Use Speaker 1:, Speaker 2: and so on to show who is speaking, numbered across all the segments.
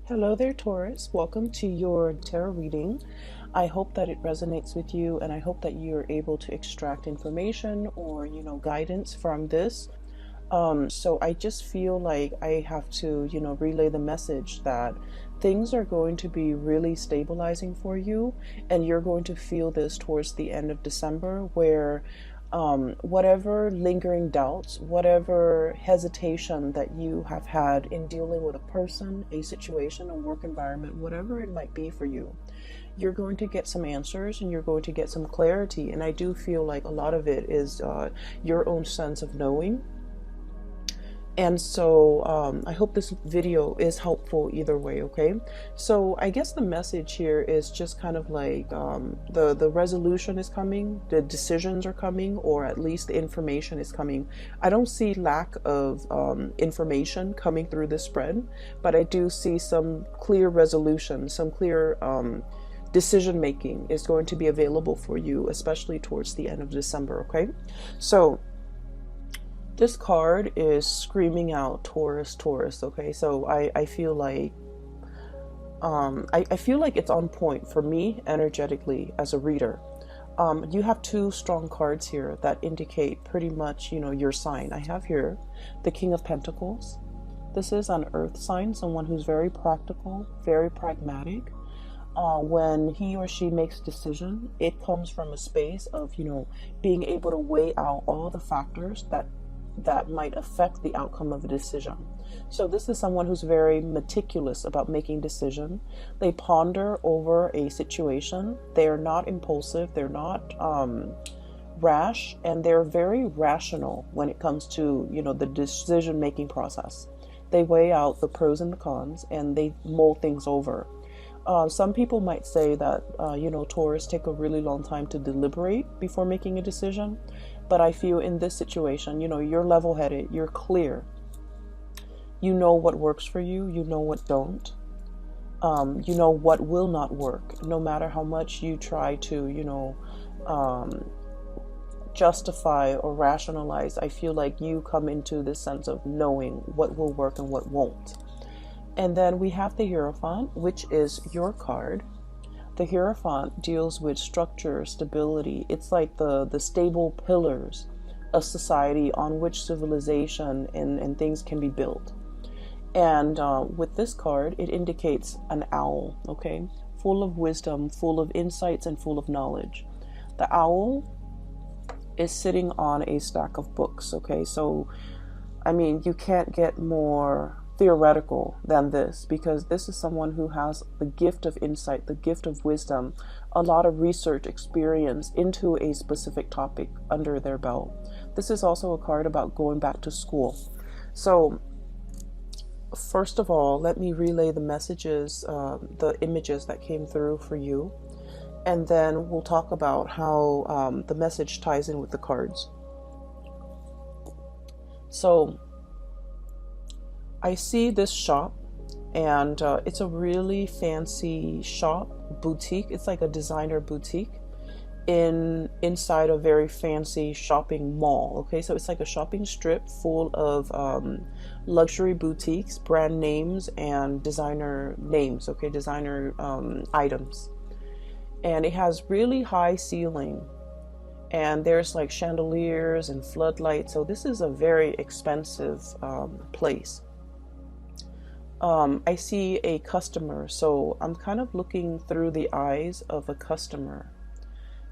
Speaker 1: Hello there, Taurus. Welcome to your tarot reading. I hope that it resonates with you, and I hope that you're able to extract information or, guidance from this. So I just feel like I have to, relay the message that things are going to be really stabilizing for you, and you're going to feel this towards the end of December, where whatever lingering doubts, whatever hesitation that you have had in dealing with a person, a situation, a work environment, whatever it might be for you, you're going to get some answers and you're going to get some clarity. And I do feel like a lot of it is your own sense of knowing. And so I hope this video is helpful either way, okay? So I guess the message here is just kind of like the resolution is coming, the decisions are coming, or at least the information is coming. I don't see lack of information coming through this spread, but I do see some clear resolution, some clear decision making is going to be available for you, especially towards the end of December, okay? So this card is screaming out Taurus, Taurus, okay? So I feel like I feel like it's on point for me energetically as a reader. You have two strong cards here that indicate pretty much, your sign. I have here the King of Pentacles. This is an earth sign, someone who's very practical, very pragmatic. When he or she makes a decision, it comes from a space of, being able to weigh out all the factors that might affect the outcome of a decision. So this is someone who's very meticulous about making decision. They ponder over a situation. They're not impulsive. They're not rash, and they're very rational when it comes to, the decision making process. They weigh out the pros and the cons, and they mull things over. Some people might say that, Taurus take a really long time to deliberate before making a decision. But I feel in this situation, you're level-headed, you're clear. You know what works for you, you know what don't. You know what will not work, no matter how much you try to, justify or rationalize. I feel like you come into this sense of knowing what will work and what won't. And then we have the Hierophant, which is your card. The Hierophant deals with structure, stability. It's like the stable pillars of society on which civilization and things can be built. And with this card, it indicates an owl, okay? Full of wisdom, full of insights, and full of knowledge. The owl is sitting on a stack of books, okay? So, I mean, you can't get more theoretical than this, because this is someone who has the gift of insight, the gift of wisdom, a lot of research experience into a specific topic under their belt. This is also a card about going back to school. So first of all, let me relay the messages, the images that came through for you, and then we'll talk about how the message ties in with the cards. So I see this shop, and it's a really fancy shop, boutique. It's like a designer boutique inside a very fancy shopping mall. Okay, so it's like a shopping strip full of luxury boutiques, brand names, and designer names. Okay, designer items, and it has really high ceiling, and there's like chandeliers and floodlights. So this is a very expensive place. I see a customer, so I'm kind of looking through the eyes of a customer.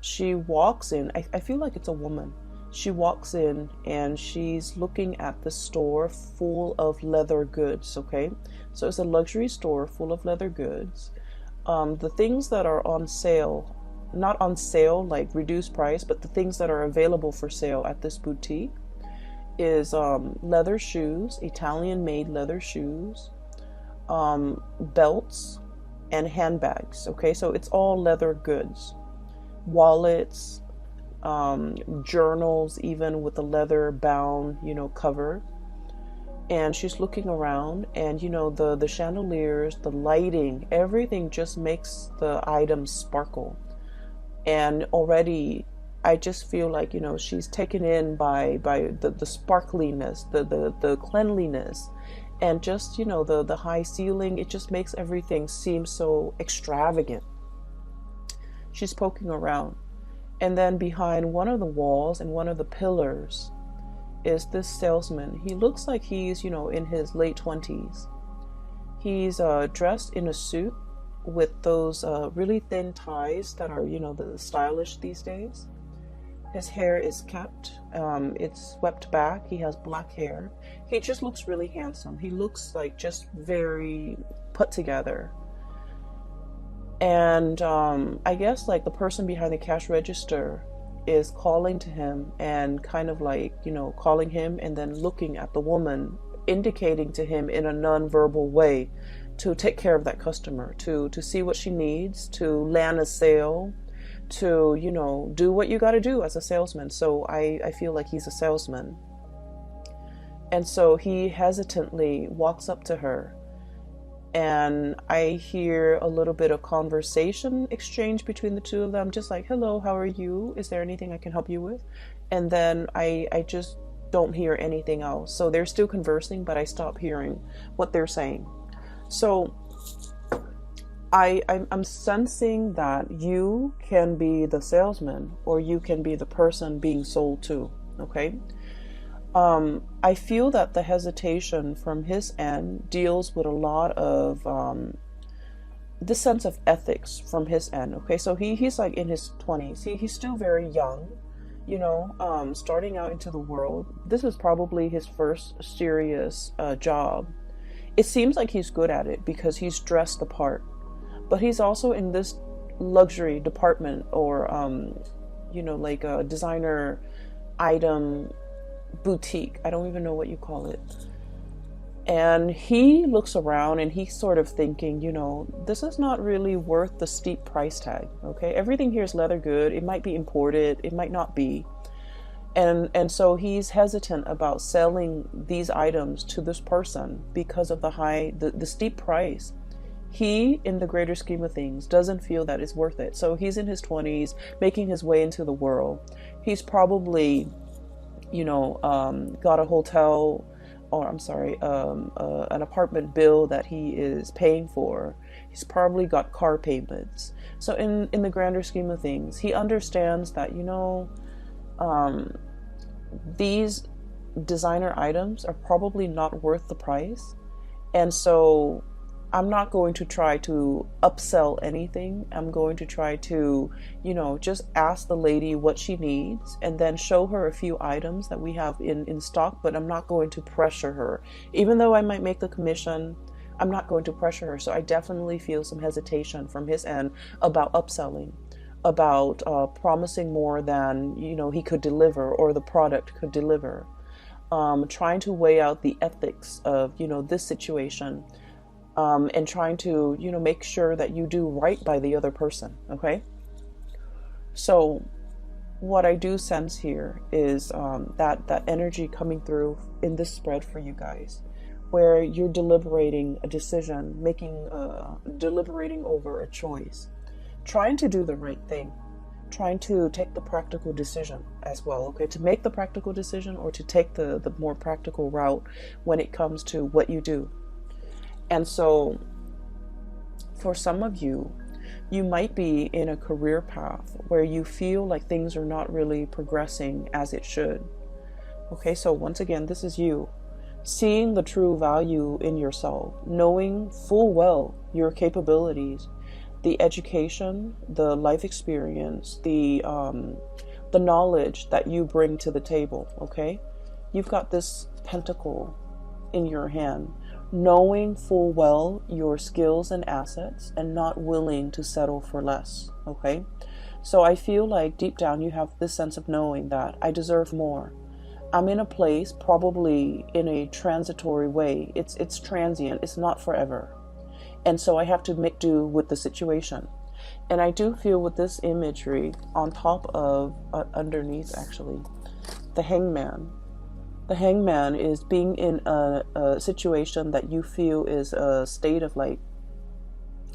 Speaker 1: She walks in, I feel like it's a woman. She walks in and she's looking at the store full of leather goods, okay? So it's a luxury store full of leather goods. The things that are on sale, not on sale like reduced price, but the things that are available for sale at this boutique is leather shoes, Italian-made leather shoes, belts, and handbags. Okay, so it's all leather goods, wallets, journals, even with a leather bound, cover. And she's looking around, and the chandeliers, the lighting, everything just makes the items sparkle. And already I just feel like she's taken in by the sparkliness, the cleanliness, And just, you know, the high ceiling, it just makes everything seem so extravagant. She's poking around. And then behind one of the walls and one of the pillars is this salesman. He looks like he's, you know, in his late 20s. He's dressed in a suit with those really thin ties that are, you know, the stylish these days. His hair is kept, it's swept back. He has black hair. He just looks really handsome. He looks like just very put together. And I guess like the person behind the cash register is calling to him and kind of like, you know, calling him and then looking at the woman, indicating to him in a non-verbal way to take care of that customer, to see what she needs, to land a sale, to, you know, do what you got to do as a salesman. So I feel like he's a salesman. And so he hesitantly walks up to her, and I hear a little bit of conversation exchange between the two of them, just like, hello, how are you? Is there anything I can help you with? And then I just don't hear anything else. So they're still conversing, but I stop hearing what they're saying. So I'm sensing that you can be the salesman, or you can be the person being sold to, okay? I feel that the hesitation from his end deals with a lot of this sense of ethics from his end, okay? So he's like in his 20s. He's still very young, you know, starting out into the world. This is probably his first serious job. It seems like he's good at it because he's dressed the part. But he's also in this luxury department, or, you know, like a designer item boutique. I don't even know what you call it. And he looks around and he's sort of thinking, you know, this is not really worth the steep price tag. Okay. Everything here is leather good. It might be imported. It might not be. And so he's hesitant about selling these items to this person because of the steep price. He, in the greater scheme of things, doesn't feel that it's worth it. So he's in his 20s, making his way into the world. He's probably, you know, got a hotel, or I'm sorry, an apartment bill that he is paying for. He's probably got car payments. So in the grander scheme of things, he understands that, you know, these designer items are probably not worth the price. And so I'm not going to try to upsell anything. I'm going to try to, you know, just ask the lady what she needs and then show her a few items that we have in stock, but I'm not going to pressure her. Even though I might make the commission, I'm not going to pressure her. So I definitely feel some hesitation from his end about upselling, about promising more than, you know, he could deliver or the product could deliver. Trying to weigh out the ethics of, you know, this situation. And trying to, you know, make sure that you do right by the other person, okay? So what I do sense here is that energy coming through in this spread for you guys, where you're deliberating a decision, deliberating over a choice, trying to do the right thing, trying to take the practical decision as well, okay? To make the practical decision, or to take the more practical route when it comes to what you do. And so for some of you, you might be in a career path where you feel like things are not really progressing as it should. Okay, so once again, this is you seeing the true value in yourself, knowing full well your capabilities, the education, the life experience, the knowledge that you bring to the table, okay? You've got this pentacle in your hand, knowing full well your skills and assets and not willing to settle for less, okay? So I feel like deep down you have this sense of knowing that I deserve more. I'm in a place, probably in a transitory way. It's transient, it's not forever. And so I have to make do with the situation. And I do feel with this imagery on top of, underneath actually, the hangman. The hangman is being in a situation that you feel is a state of like,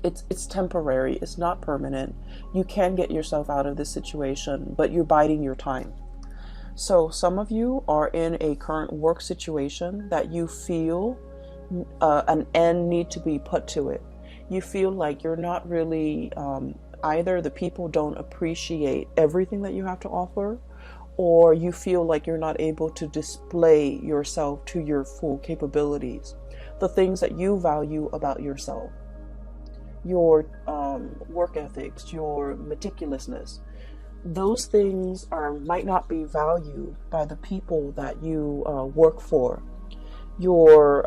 Speaker 1: it's temporary, it's not permanent. You can get yourself out of this situation, but you're biding your time. So some of you are in a current work situation that you feel an end need to be put to it. You feel like you're not really, either the people don't appreciate everything that you have to offer, or you feel like you're not able to display yourself to your full capabilities. The things that you value about yourself, your work ethics, your meticulousness, those things might not be valued by the people that you work for. Your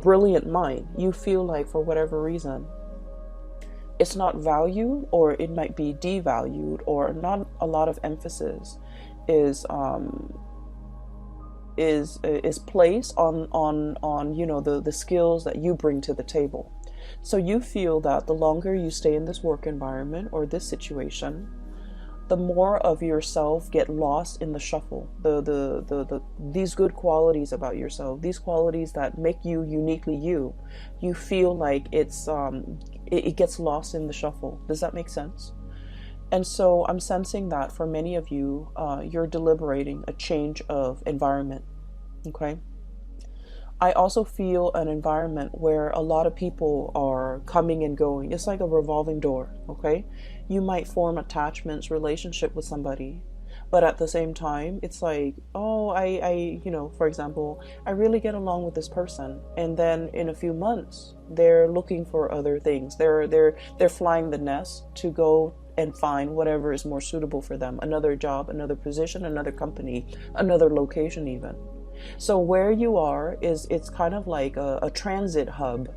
Speaker 1: brilliant mind, you feel like for whatever reason it's not valued, or it might be devalued, or not a lot of emphasis is placed on the skills that you bring to the table. So you feel that the longer you stay in this work environment or this situation, the more of yourself get lost in the shuffle. These good qualities about yourself, these qualities that make you uniquely you, you feel like it gets lost in the shuffle. Does that make sense? And so I'm sensing that for many of you, you're deliberating a change of environment. Okay. I also feel an environment where a lot of people are coming and going. It's like a revolving door, okay? You might form attachments, relationship with somebody, but at the same time, it's like, oh, for example, I really get along with this person, and then in a few months, they're looking for other things. They're flying the nest to go and find whatever is more suitable for them. Another job, another position, another company, another location even. So where you are it's kind of like a transit hub,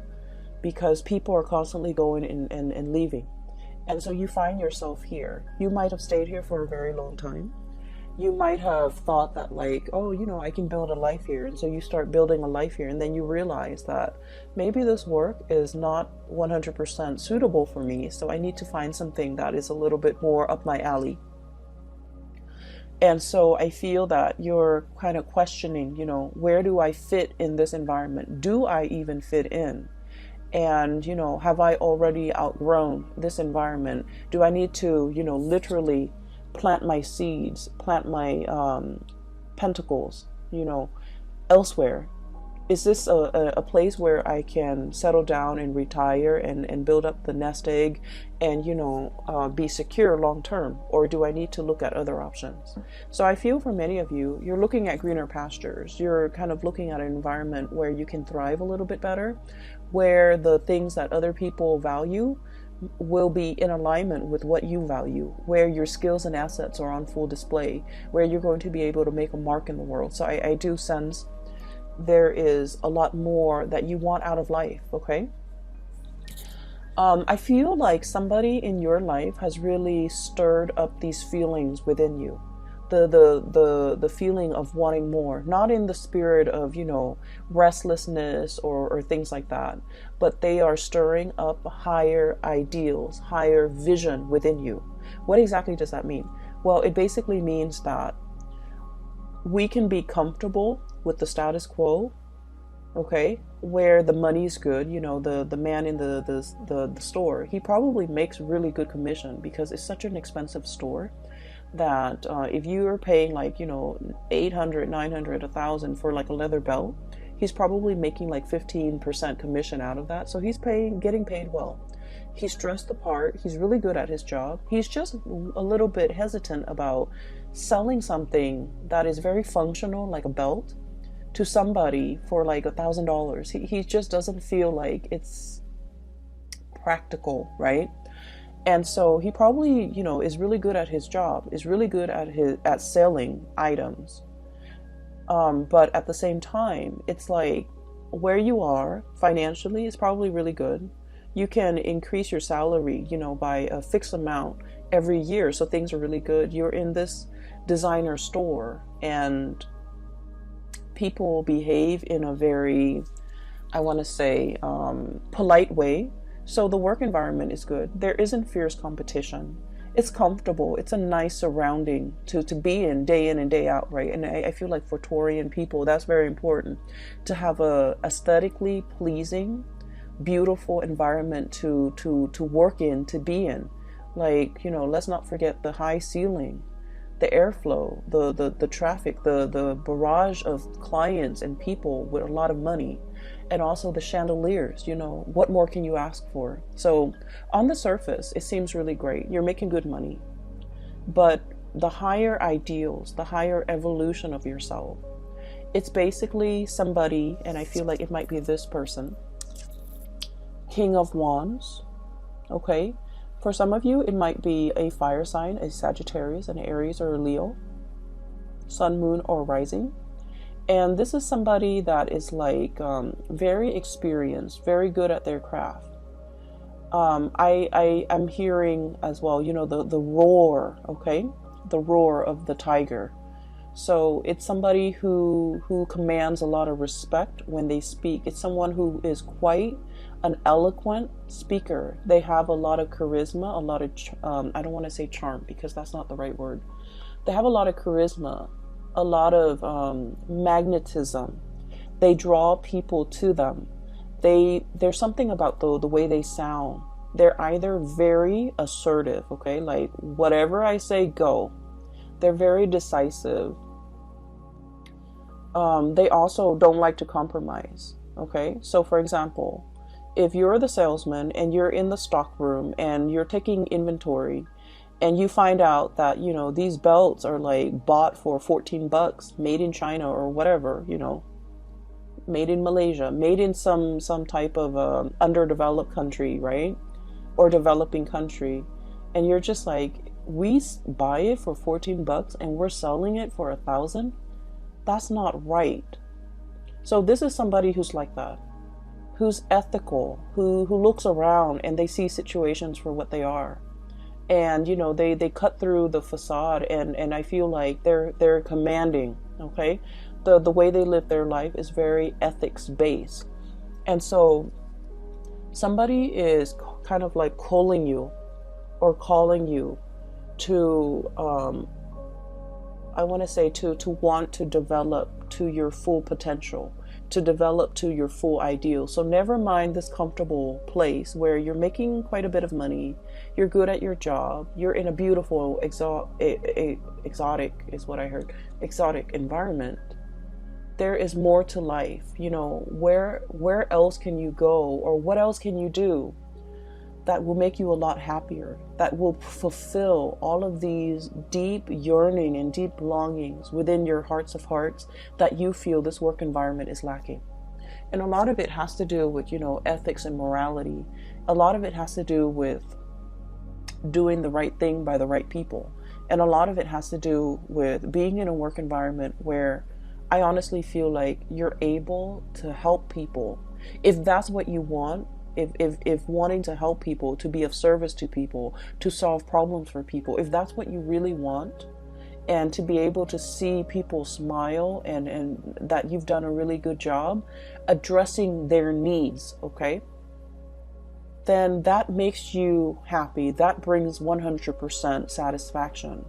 Speaker 1: because people are constantly going and leaving. And so you find yourself here. You might have stayed here for a very long time. You might have thought that like, oh, I can build a life here. And so you start building a life here, and then you realize that maybe this work is not 100% suitable for me. So I need to find something that is a little bit more up my alley. And so I feel that you're kind of questioning, where do I fit in this environment? Do I even fit in? And, have I already outgrown this environment? Do I need to, literally plant my seeds, plant my pentacles, elsewhere? Is this a place where I can settle down and retire and build up the nest egg and, be secure long term? Or do I need to look at other options? So I feel for many of you, you're looking at greener pastures. You're kind of looking at an environment where you can thrive a little bit better, where the things that other people value will be in alignment with what you value, where your skills and assets are on full display, where you're going to be able to make a mark in the world. So I do sense there is a lot more that you want out of life, okay? I feel like somebody in your life has really stirred up these feelings within you. The feeling of wanting more, not in the spirit of, restlessness or things like that, but they are stirring up higher ideals, higher vision within you. What exactly does that mean? Well, it basically means that we can be comfortable with the status quo, okay, where the money's good. The man in the store, he probably makes really good commission because it's such an expensive store that if you are paying like 800, 900, 1,000 for like a leather belt, he's probably making like 15% commission out of that. So he's getting paid well. He's dressed the part. He's really good at his job. He's just a little bit hesitant about selling something that is very functional, like a belt, to somebody for like $1,000. He just doesn't feel like it's practical, right? And so he probably, is really good at his job, is really good at selling items. But at the same time, it's like where you are financially is probably really good. You can increase your salary, by a fixed amount every year. So things are really good. You're in this designer store and people behave in a very, I want to say, polite way. So the work environment is good. There isn't fierce competition. It's comfortable. It's a nice surrounding to be in and day out, right? And I feel like for Taurian people, that's very important, to have a aesthetically pleasing, beautiful environment to work in, to be in. Like, let's not forget the high ceiling, the airflow, the traffic, the barrage of clients and people with a lot of money. And also the chandeliers, you know, what more can you ask for? So on the surface, it seems really great. You're making good money. But the higher ideals, the higher evolution of yourself, it's basically somebody, and I feel like it might be this person, King of Wands, okay? For some of you, it might be a fire sign, a Sagittarius, an Aries, or a Leo, sun, moon, or rising. And this is somebody that is like very experienced, very good at their craft. I'm hearing as well, you know, the roar, okay? The roar of the tiger. So it's somebody who commands a lot of respect when they speak. It's someone who is quite an eloquent speaker. They have a lot of charisma, a lot of, I don't want to say charm because that's not the right word. They have a lot of charisma, a lot of magnetism. They draw people to them. There's something about the way they sound. They're either very assertive, okay, like whatever I say, go. They're very decisive. They also don't like to compromise, okay? So for example, if you're the salesman and you're in the stock room and you're taking inventory, and you find out that, you know, these belts are like bought for 14 bucks, made in China or whatever, you know, made in Malaysia, made in some type of underdeveloped country, right? Or developing country. And you're just like, we buy it for 14 bucks and we're selling it for 1,000. That's not right. So this is somebody who's like that, who's ethical, who looks around and they see situations for what they are. And, you know, they cut through the facade, and I feel like they're commanding, okay? The way they live their life is very ethics based. And so somebody is kind of like calling you to, I want to say to want to develop to your full potential, to develop to your full ideal. So never mind this comfortable place where you're making quite a bit of money, you're good at your job, you're in a beautiful exotic is what I heard, exotic environment. There is more to life. You know, where else can you go, or what else can you do that will make you a lot happier, that will fulfill all of these deep yearning and deep longings within your hearts of hearts that you feel this work environment is lacking. And a lot of it has to do with, you know, ethics and morality. A lot of it has to do with doing the right thing by the right people. And a lot of it has to do with being in a work environment where I honestly feel like you're able to help people. If that's what you want, if wanting to help people, to be of service to people, to solve problems for people, if that's what you really want, and to be able to see people smile and that you've done a really good job addressing their needs, okay, then that makes you happy. That brings 100% satisfaction.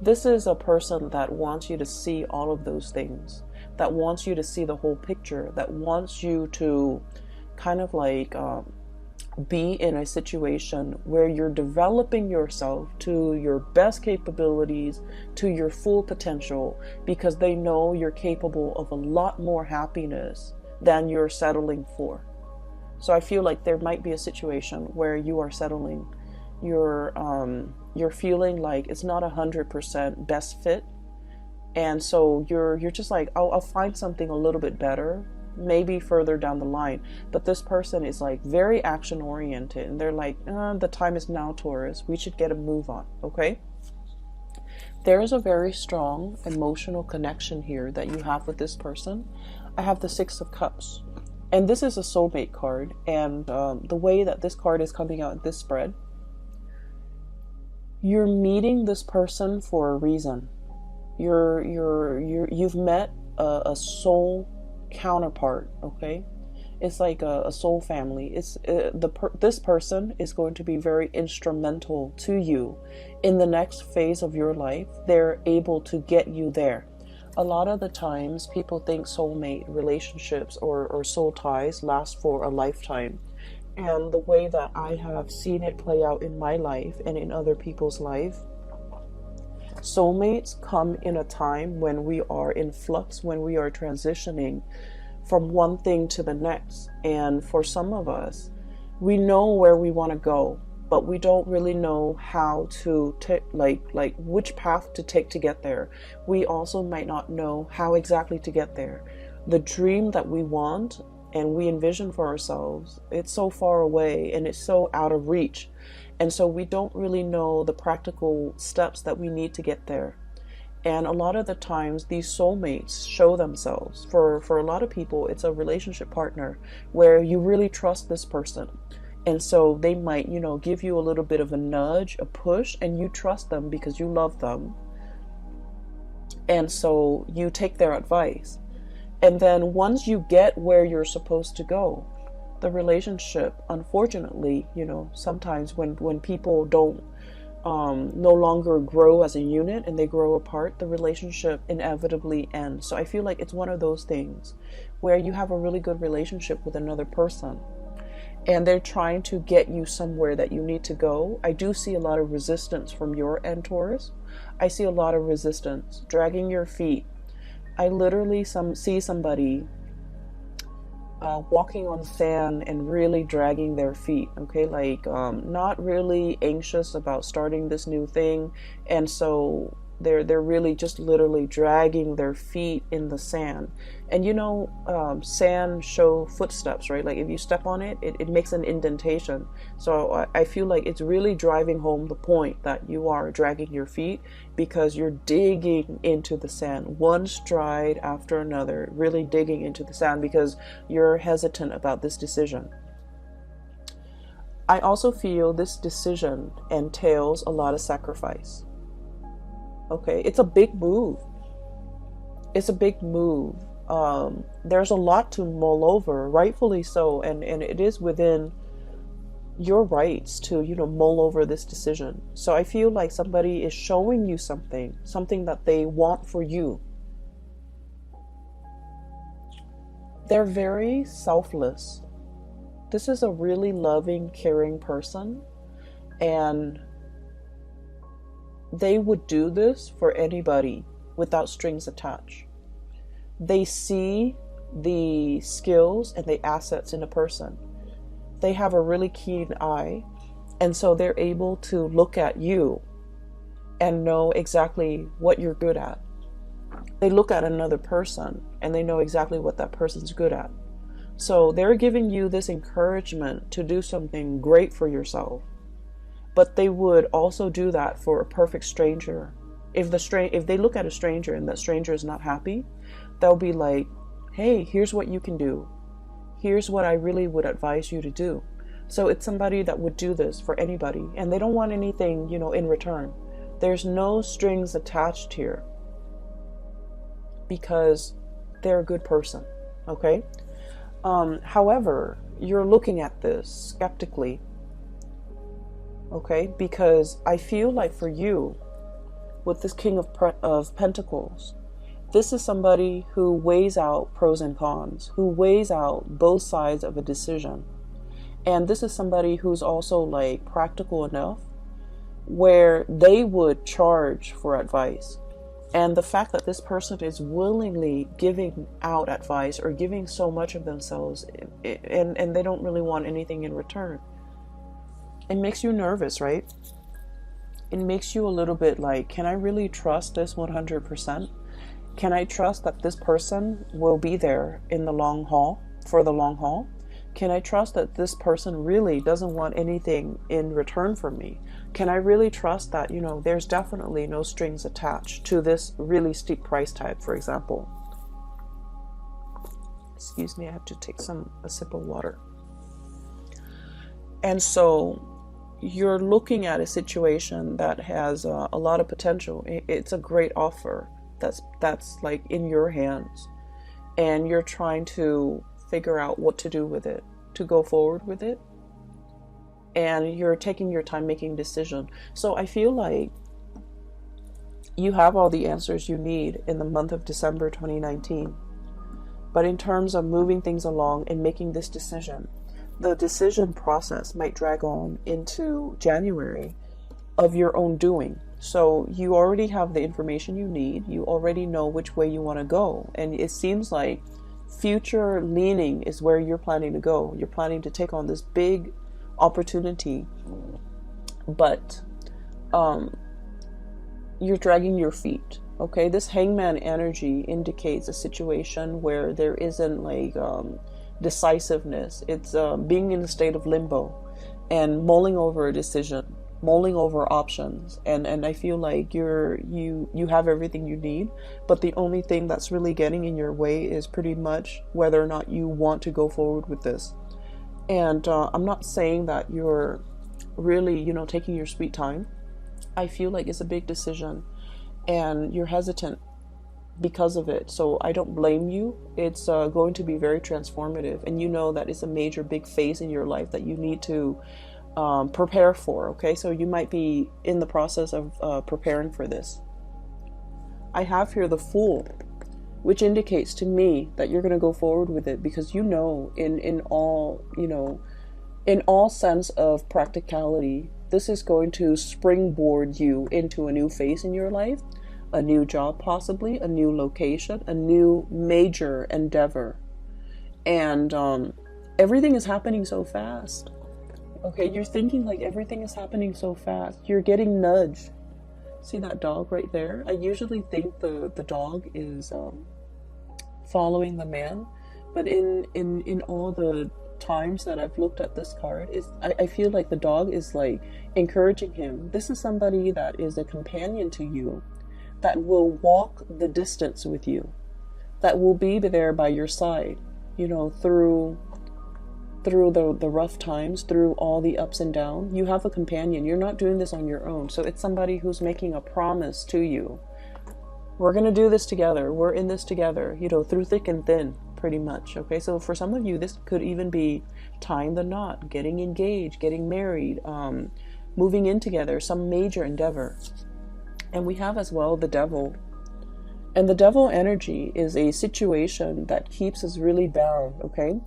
Speaker 1: This is a person that wants you to see all of those things, that wants you to see the whole picture, that wants you to kind of like be in a situation where you're developing yourself to your best capabilities, to your full potential, because they know you're capable of a lot more happiness than you're settling for. So I feel like there might be a situation where you are settling, you're feeling like it's not 100% best fit, and so you're just like, I'll find something a little bit better, maybe further down the line. But this person is like very action oriented, and they're like, the time is now, Taurus, we should get a move on, okay? There is a very strong emotional connection here that you have with this person. I have the Six of Cups, and this is a soulmate card, and the way that this card is coming out in this spread, you're meeting this person for a reason. You've met a soul counterpart, okay? It's like a soul family. It's this person is going to be very instrumental to you in the next phase of your life. They're able to get you there. A lot of the times people think soulmate relationships or soul ties last for a lifetime. And the way that I have seen it play out in my life and in other people's life, soulmates come in a time when we are in flux, when we are transitioning from one thing to the next. And for some of us, we know where we want to go, but we don't really know how to take, like which path to take to get there. We also might not know how exactly to get there. The dream that we want and we envision for ourselves, it's so far away and it's so out of reach. And so we don't really know the practical steps that we need to get there. And a lot of the times these soulmates show themselves. For a lot of people, it's a relationship partner where you really trust this person. And so they might, give you a little bit of a nudge, a push, and you trust them because you love them. And so you take their advice. And then once you get where you're supposed to go, the relationship, unfortunately, sometimes when people don't no longer grow as a unit and they grow apart, the relationship inevitably ends. So I feel like it's one of those things where you have a really good relationship with another person and they're trying to get you somewhere that you need to go. I do see a lot of resistance from your end, Taurus. I see a lot of resistance, dragging your feet. I literally see somebody walking on sand and really dragging their feet, okay, like not really anxious about starting this new thing, and so they're really just literally dragging their feet in the sand. And sand show footsteps, right? Like if you step on it, it makes an indentation. So I feel like it's really driving home the point that you are dragging your feet because you're digging into the sand, one stride after another, really digging into the sand because you're hesitant about this decision. I also feel this decision entails a lot of sacrifice. Okay, it's a big move. It's a big move. There's a lot to mull over, rightfully so, and it is within your rights to, mull over this decision. So I feel like somebody is showing you something that they want for you. They're very selfless. This is a really loving, caring person, and they would do this for anybody without strings attached. They see the skills and the assets in a person. They have a really keen eye, and so they're able to look at you and know exactly what you're good at. They look at another person and they know exactly what that person's good at. So they're giving you this encouragement to do something great for yourself. But they would also do that for a perfect stranger. If they look at a stranger and that stranger is not happy, they'll be like, hey, here's what you can do. Here's what I really would advise you to do. So it's somebody that would do this for anybody, and they don't want anything, in return. There's no strings attached here because they're a good person, okay? However, you're looking at this skeptically. Okay, because I feel like for you, with this King of Pentacles, this is somebody who weighs out pros and cons, who weighs out both sides of a decision. And this is somebody who's also like practical enough where they would charge for advice. And the fact that this person is willingly giving out advice or giving so much of themselves and they don't really want anything in return. It makes you nervous, right? It makes you a little bit like, can I really trust this 100%? Can I trust that this person will be there in the long haul, for the long haul? Can I trust that this person really doesn't want anything in return from me? Can I really trust that, there's definitely no strings attached to this really steep price tag, for example? Excuse me, I have to take a sip of water. And so you're looking at a situation that has a lot of potential. It's a great offer that's like in your hands, and you're trying to figure out what to do with it, to go forward with it, and you're taking your time making decision. So I feel like you have all the answers you need in the month of December 2019. But in terms of moving things along and making this decision, the decision process might drag on into January of your own doing. So you already have the information you need. You already know which way you want to go. And it seems like future leaning is where you're planning to go. You're planning to take on this big opportunity, but you're dragging your feet. Okay, this hangman energy indicates a situation where there isn't like decisiveness. It's being in a state of limbo and mulling over a decision, mulling over options, and I feel like you have everything you need, but the only thing that's really getting in your way is pretty much whether or not you want to go forward with this. And I'm not saying that you're really, taking your sweet time. I feel like it's a big decision and you're hesitant because of it. So I don't blame you. It's going to be very transformative, and you know that it's a major big phase in your life that you need to prepare for. Okay, so you might be in the process of preparing for this. I have here the Fool, which indicates to me that you're going to go forward with it because in all sense of practicality, this is going to springboard you into a new phase in your life, a new job, possibly a new location, a new major endeavor. And everything is happening so fast. Okay, you're thinking like everything is happening so fast. You're getting nudged. See that dog right there? I usually think the dog is following the man, but in all the times that I've looked at this card, I feel like the dog is like encouraging him. This is somebody that is a companion to you, that will walk the distance with you, that will be there by your side, through the rough times, through all the ups and downs. You have a companion. You're not doing this on your own. So it's somebody who's making a promise to you. We're going to do this together. We're in this together, through thick and thin, pretty much. Okay, so for some of you, this could even be tying the knot, getting engaged, getting married, moving in together, some major endeavor. And we have as well the Devil. And the Devil energy is a situation that keeps us really bound, okay?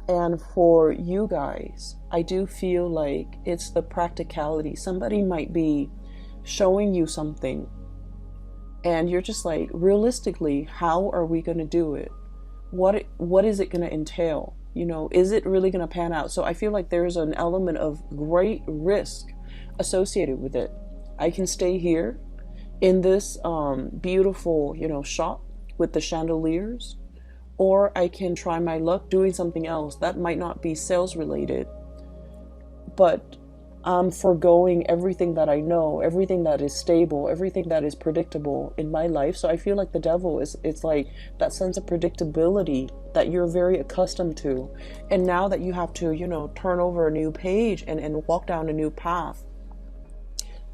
Speaker 1: And for you guys, I do feel like it's the practicality. Somebody might be showing you something and you're just like, realistically, how are we going to do it? What is it going to entail? Is it really going to pan out? So I feel like there's an element of great risk associated with it. I can stay here in this beautiful, shop with the chandeliers, or I can try my luck doing something else that might not be sales related, but I'm foregoing everything that I know, everything that is stable, everything that is predictable in my life. So I feel like the Devil it's like that sense of predictability that you're very accustomed to. And now that you have to, turn over a new page and walk down a new path,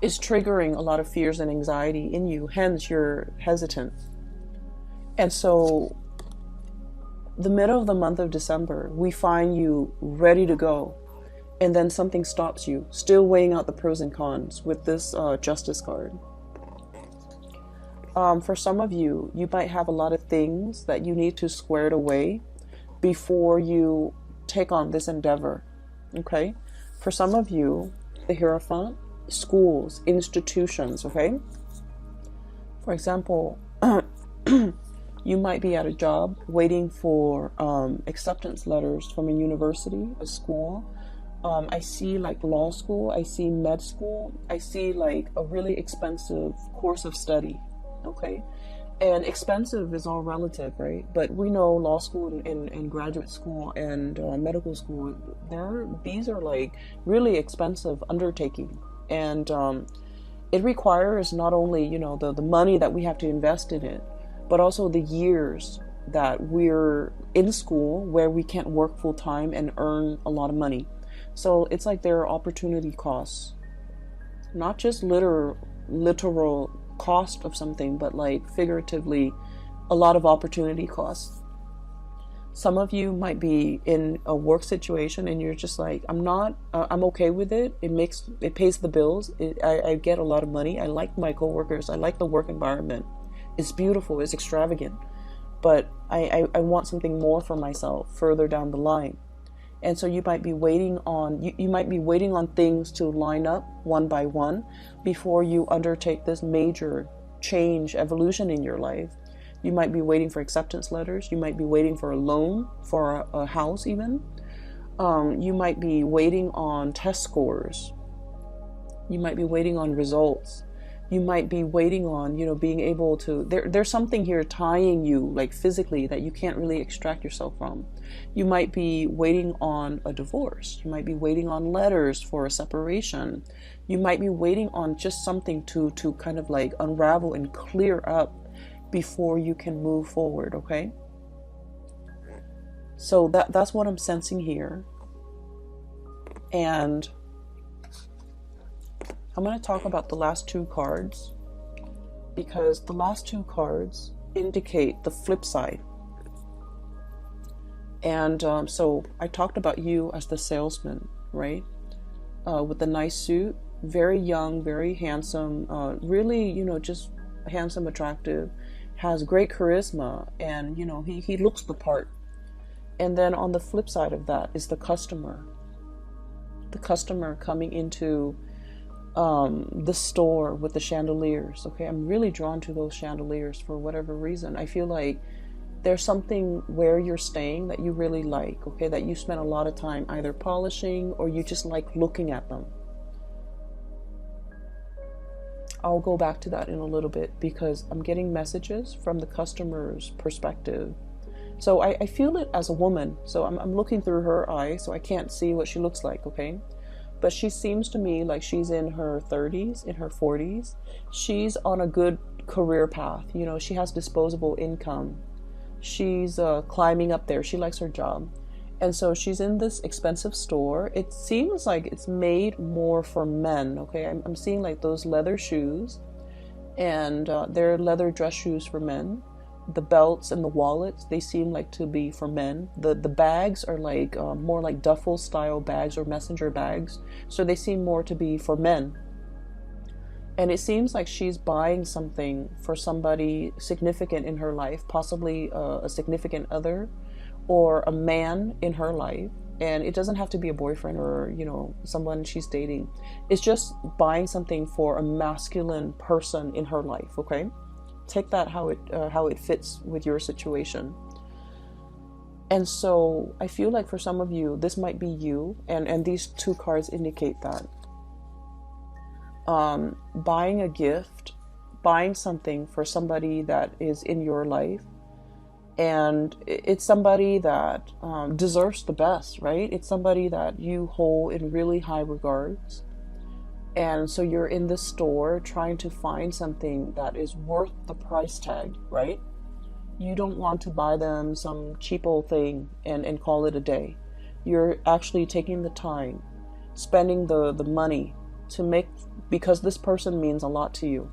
Speaker 1: is triggering a lot of fears and anxiety in you. Hence, you're hesitant. And so the middle of the month of December, we find you ready to go. And then something stops you, still weighing out the pros and cons with this Justice card. For some of you, you might have a lot of things that you need to square it away before you take on this endeavor. Okay? For some of you, the Hierophant, schools, institutions, okay? For example, you might be at a job waiting for acceptance letters from a university, a school. I see like law school, I see med school, I see like a really expensive course of study, okay? And expensive is all relative, right? But we know law school and graduate school and medical school, these are like really expensive undertaking. And it requires not only, the money that we have to invest in it, but also the years that we're in school where we can't work full time and earn a lot of money. So it's like there are opportunity costs, not just literal cost of something, but like figuratively a lot of opportunity costs. Some of you might be in a work situation and you're just like, I'm okay with it. It pays the bills. I get a lot of money. I like my coworkers. I like the work environment. It's beautiful. It's extravagant. But I want something more for myself further down the line. And so you might be waiting on things to line up one by one before you undertake this major change, evolution in your life. You might be waiting for acceptance letters. You might be waiting for a loan for a house even. You might be waiting on test scores. You might be waiting on results. You might be waiting on, being able to, there's something here tying you like physically that you can't really extract yourself from. You might be waiting on a divorce. You might be waiting on letters for a separation. You might be waiting on just something to kind of like unravel and clear up before you can move forward, okay? So that's what I'm sensing here. And I'm going to talk about the last two cards because the last two cards indicate the flip side. And so I talked about you as the salesman, right? With the nice suit, very young, very handsome, really, just handsome, attractive, has great charisma, and, he looks the part. And then on the flip side of that is the customer. The customer coming into the store with the chandeliers. Okay, I'm really drawn to those chandeliers for whatever reason. I feel like there's something where you're staying that you really like, okay, that you spend a lot of time either polishing or you just like looking at them. I'll go back to that in a little bit because I'm getting messages from the customer's perspective. So I feel it as a woman. So I'm looking through her eyes, so I can't see what she looks like, okay? But she seems to me like she's in her 30s, in her 40s. She's on a good career path. She has disposable income. She's climbing up there. She likes her job. And so she's in this expensive store. It seems like it's made more for men, okay? I'm seeing like those leather shoes, and they're leather dress shoes for men. The belts and the wallets, they seem like to be for men. The bags are like more like duffel style bags or messenger bags. So they seem more to be for men. And it seems like she's buying something for somebody significant in her life, possibly a significant other or a man in her life. And it doesn't have to be a boyfriend or, someone she's dating. It's just buying something for a masculine person in her life, okay? Take that how it fits with your situation. And so I feel like for some of you, this might be you, and these two cards indicate that. Buying a gift, buying something for somebody that is in your life, and it's somebody that deserves the best, right? It's somebody that you hold in really high regards. And so you're in the store trying to find something that is worth the price tag, right? You don't want to buy them some cheap old thing and call it a day. You're actually taking the time, spending the money to make, because this person means a lot to you.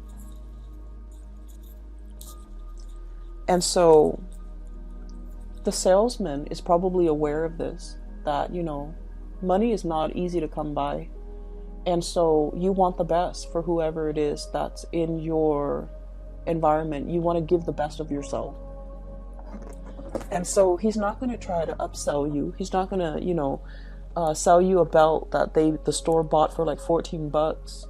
Speaker 1: And so the salesman is probably aware of this, that, money is not easy to come by. And so you want the best for whoever it is that's in your environment. You want to give the best of yourself. And so he's not going to try to upsell you. He's not going to, sell you a belt that the store bought for like $14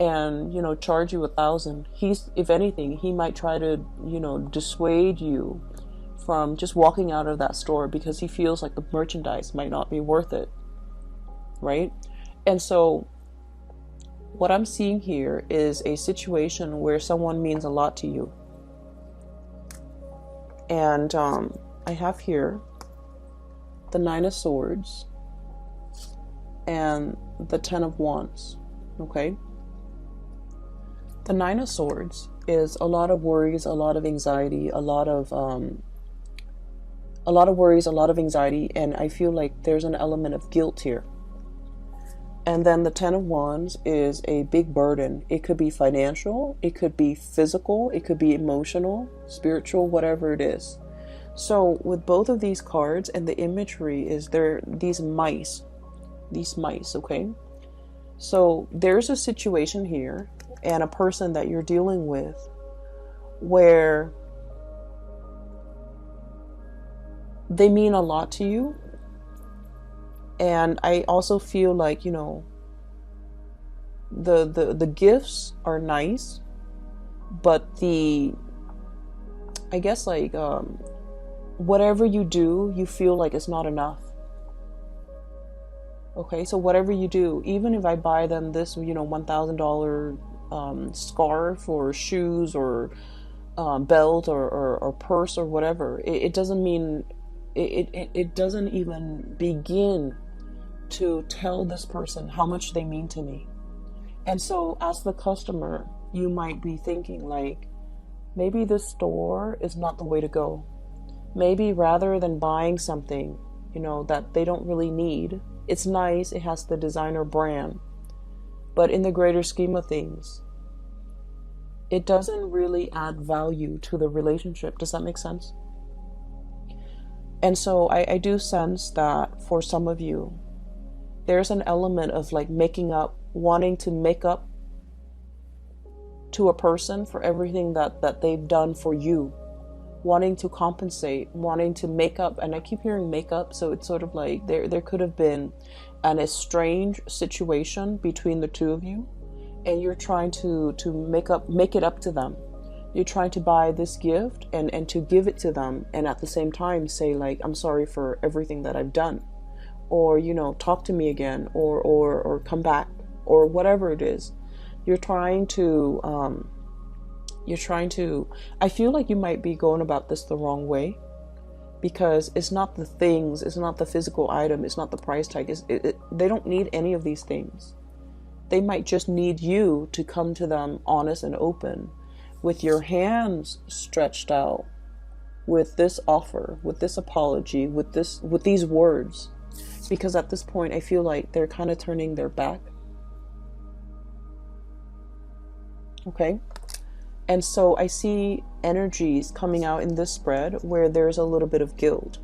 Speaker 1: and, charge you $1,000. If anything, he might try to, dissuade you from just walking out of that store because he feels like the merchandise might not be worth it. Right? And so what I'm seeing here is a situation where someone means a lot to you. And I have here the 9 of Swords and the 10 of Wands. Okay? The 9 of Swords is a lot of worries, a lot of anxiety, a lot of worries, a lot of anxiety, and I feel like there's an element of guilt here. And then the 10 of Wands is a big burden. It could be financial, it could be physical, it could be emotional, spiritual, whatever it is. So with both of these cards, and the imagery is these mice, okay? So there's a situation here and a person that you're dealing with where they mean a lot to you. And I also feel like, the gifts are nice, but the I guess like whatever you do, you feel like it's not enough. Okay, so whatever you do, even if I buy them this, $1,000 scarf or shoes or belt or purse or whatever, it doesn't mean, it doesn't even begin to tell this person how much they mean to me. And so as the customer, you might be thinking like, maybe this store is not the way to go. Maybe rather than buying something, that they don't really need, it's nice, it has the designer brand, but in the greater scheme of things, it doesn't really add value to the relationship. Does that make sense? And so I do sense that for some of you, there's an element of like wanting to make up to a person for everything that they've done for you, wanting to compensate, wanting to make up. And I keep hearing make up, so it's sort of like there could have been an estranged situation between the two of you, and you're trying to make it up to them. You're trying to buy this gift and to give it to them, and at the same time say like, I'm sorry for everything that I've done, or talk to me again, or come back, or whatever it is. You're trying to I feel like you might be going about this the wrong way, because it's not the things, it's not the physical item, it's not the price tag. They don't need any of these things. They might just need you to come to them honest and open, with your hands stretched out, with this offer, with this apology, with these words. Because at this point, I feel like they're kind of turning their back. Okay? And so I see energies coming out in this spread where there's a little bit of guilt.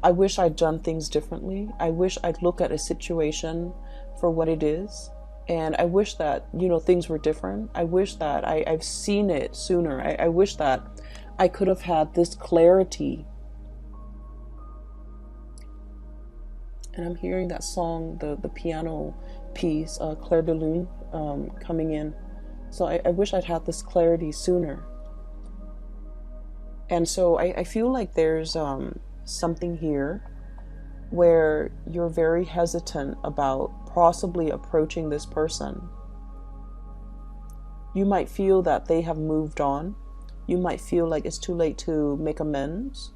Speaker 1: I wish I'd done things differently. I wish I'd look at a situation for what it is. And I wish that, things were different. I wish that I've seen it sooner. I wish that I could have had this clarity. And I'm hearing that song, the piano piece, Clair de Lune, coming in. So I wish I'd had this clarity sooner. And so I feel like there's something here where you're very hesitant about possibly approaching this person. You might feel that they have moved on. You might feel like it's too late to make amends.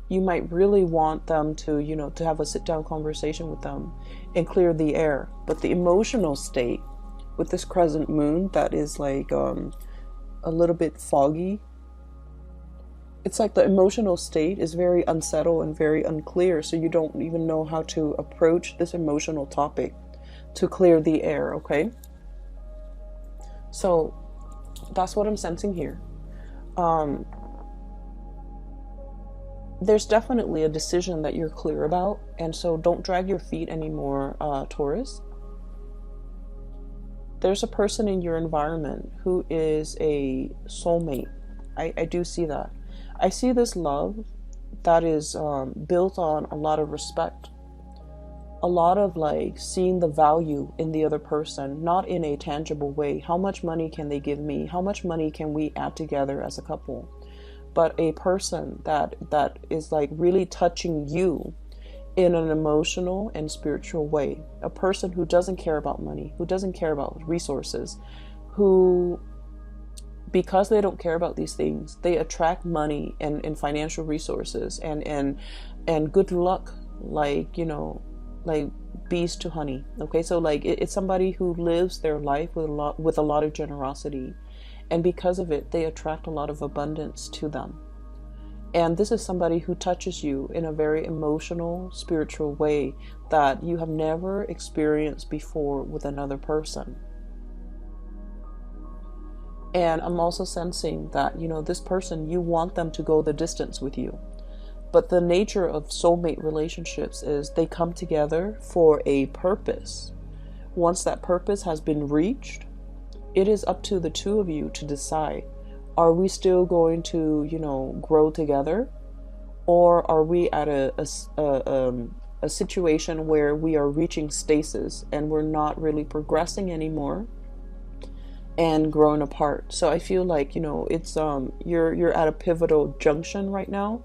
Speaker 1: You might really want them to, to have a sit-down conversation with them and clear the air. But the emotional state with this crescent moon that is like a little bit foggy, it's like the emotional state is very unsettled and very unclear, so you don't even know how to approach this emotional topic to clear the air, okay? So that's what I'm sensing here. There's definitely a decision that you're clear about, and so don't drag your feet anymore, Taurus. There's a person in your environment who is a soulmate. I do see that. I see this love that is built on a lot of respect, a lot of like seeing the value in the other person, not in a tangible way. How much money can they give me? How much money can we add together as a couple? But a person that is like really touching you in an emotional and spiritual way. A person who doesn't care about money, who doesn't care about resources, who, because they don't care about these things, they attract money and financial resources and good luck, like, like bees to honey. Okay, so like it's somebody who lives their life with a lot of generosity, and because of it, they attract a lot of abundance to them. And this is somebody who touches you in a very emotional, spiritual way that you have never experienced before with another person. And I'm also sensing that, this person, you want them to go the distance with you. But the nature of soulmate relationships is they come together for a purpose. Once that purpose has been reached, it is up to the two of you to decide. Are we still going to, grow together? Or are we at a situation where we are reaching stasis and we're not really progressing anymore? and growing apart. So I feel like, it's you're at a pivotal junction right now,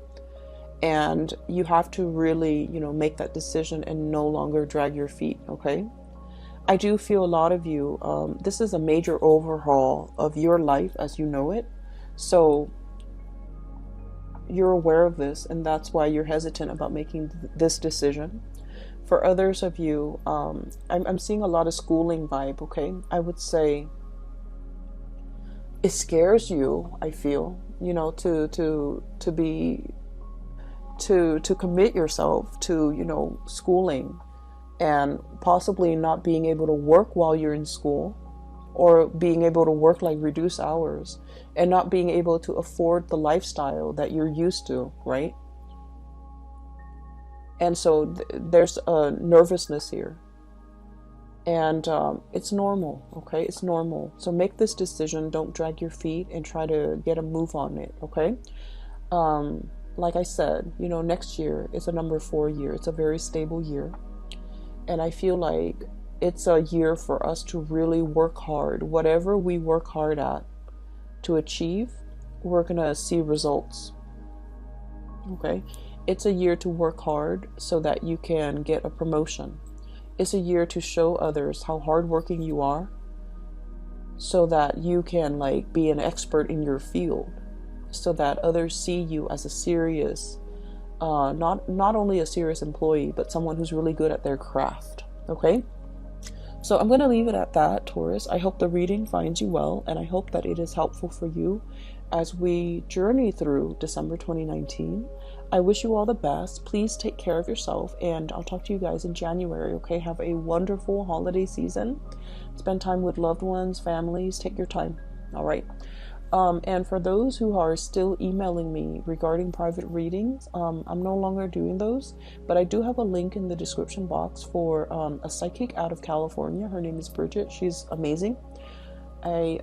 Speaker 1: and you have to really, make that decision and no longer drag your feet, okay? I do feel a lot of you, this is a major overhaul of your life as you know it. So you're aware of this, and that's why you're hesitant about making this decision. For others of you, I'm seeing a lot of schooling vibe, okay? I would say it scares you, I feel, to commit yourself to, schooling, and possibly not being able to work while you're in school, or being able to work like reduced hours, and not being able to afford the lifestyle that you're used to, right? And so there's a nervousness here, and it's normal, okay? It's normal. So make this decision, don't drag your feet, and try to get a move on it, okay? Like I said, next year is a number 4 year. It's a very stable year. And I feel like it's a year for us to really work hard. Whatever we work hard at to achieve, we're going to see results. Okay? It's a year to work hard so that you can get a promotion. It's a year to show others how hardworking you are so that you can be an expert in your field, so that others see you as a serious not only a serious employee, but someone who's really good at their craft. Okay, so I'm going to leave it at that, Taurus. I hope the reading finds you well, and I hope that it is helpful for you as we journey through December 2019. I wish you all the best. Please take care of yourself, and I'll talk to you guys in January. Okay, have a wonderful holiday season. Spend time with loved ones, families. Take your time. All right. And for those who are still emailing me regarding private readings, I'm no longer doing those, but I do have a link in the description box for a psychic out of California. Her name is Bridget. She's amazing. I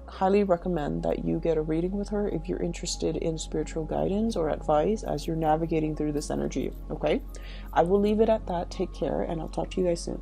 Speaker 1: highly recommend that you get a reading with her if you're interested in spiritual guidance or advice as you're navigating through this energy. Okay, I will leave it at that. Take care, and I'll talk to you guys soon.